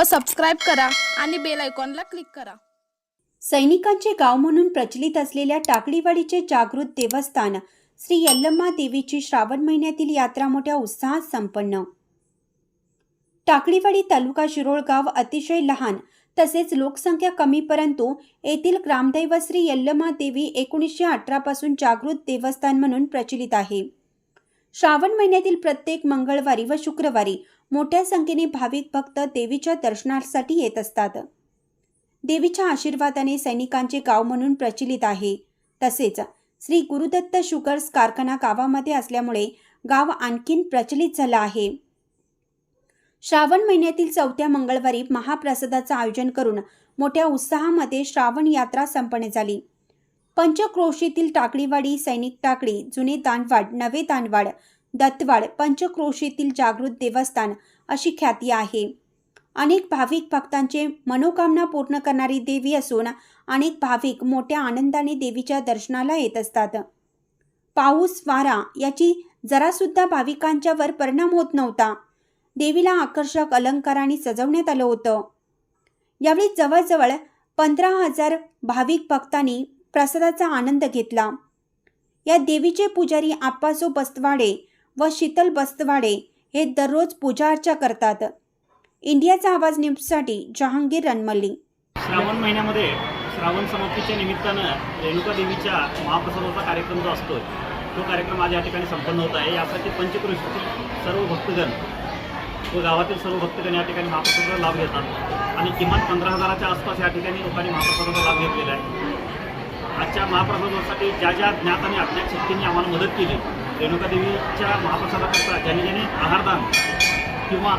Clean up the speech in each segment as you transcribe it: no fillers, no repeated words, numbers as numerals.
व सबस्क्राईब करा आणि बेल आयकॉनला क्लिक करा। सैनिकांचे गाव म्हणून प्रचलित असलेल्या टाकळीवाडीचे जागृत देवस्थान श्री यल्लम्मा देवीची श्रावण महिन्यातील यात्रा मोठ्या उत्साहात संपन्न। टाकळीवाडी तालुका शिरोळ गाव अतिशय लहान तसेच लोकसंख्या कमी, परंतु येथील ग्रामदैवत श्री यल्लम्मा देवी 1918 पासून जागृत देवस्थान म्हणून प्रचलित आहे। श्रावण महिन्यातील प्रत्येक मंगळवारी व शुक्रवारी मोठ्या संख्येने भाविक भक्त देवीच्या दर्शनासाठी येत असतात। देवीच्या आशीर्वादाने सैनिकांचे गाव म्हणून प्रचलित आहे। तसेच श्री गुरुदत्त शुगर्स कारखाना गावामध्ये असल्यामुळे गाव आणखीन प्रचलित झाला आहे। श्रावण महिन्यातील 4थ्या मंगळवारी महाप्रसादाचे आयोजन करून मोठ्या उत्साहामध्ये श्रावण यात्रा संपन्न झाली। पंचक्रोशीतील टाकळीवाडी, सैनिक टाकळी, जुने दानवाड, नवे दानवाड, दत्तवाड, पंचक्रोशीतील जागृत देवस्थान अशी ख्याती आहे। अनेक भाविक भक्तांचे मनोकामना पूर्ण करणारी देवी असून अनेक भाविक मोठ्या आनंदाने देवीच्या दर्शनाला येत असतात। पाऊस वारा याची जरासुद्धा भाविकांच्यावर परिणाम होत नव्हता। देवीला आकर्षक अलंकाराने सजवण्यात आलं होतं। यावेळी जवळजवळ 15,000 भाविक भक्तांनी प्रसादाचा आनंद घेतला। या देवीचे पुजारी आप्पासो बस्तवाडे व शीतल बस्तवाडे हे दररोज पूजा अर्चा करतात। इंडियाचा आवाज न्यूजसाठी जहांगीर रणमल्ली। श्रावण महिन्यामध्ये श्रावण समाप्तीच्या निमित्तानं रेणुका देवीच्या महाप्रसादाचा कार्यक्रम जो असतो तो कार्यक्रम आज या ठिकाणी संपन्न होत आहे। यासाठी पंचक्रोशीतील सर्व भक्तगण व गावातील सर्व भक्तगण या ठिकाणी महाप्रसादाचा लाभ घेतात आणि किमान 15,000च्या आसपास या ठिकाणी लोकांनी महाप्रसादाचा लाभ घेतलेला आहे। आजच्या महाप्रसादासाठी ज्या ज्या ज्ञात आणि अज्ञात शक्तींनी आम्हाला मदत केली, रेणुका देवीच्या महाप्रसादाकरता ज्यांनी ज्यांनी आहारदान किंवा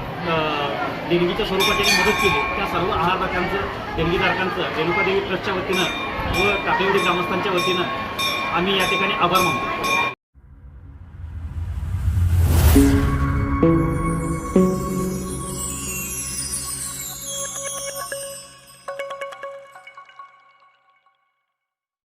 देणगीच्या स्वरूपात ज्यांनी मदत केली त्या सर्व आहारदात्यांचं, देणगीधारकांचं रेणुका देवी ट्रस्टच्या वतीनं व टाकळीवाडी ग्रामस्थांच्या वतीनं आम्ही या ठिकाणी आभार मानतो।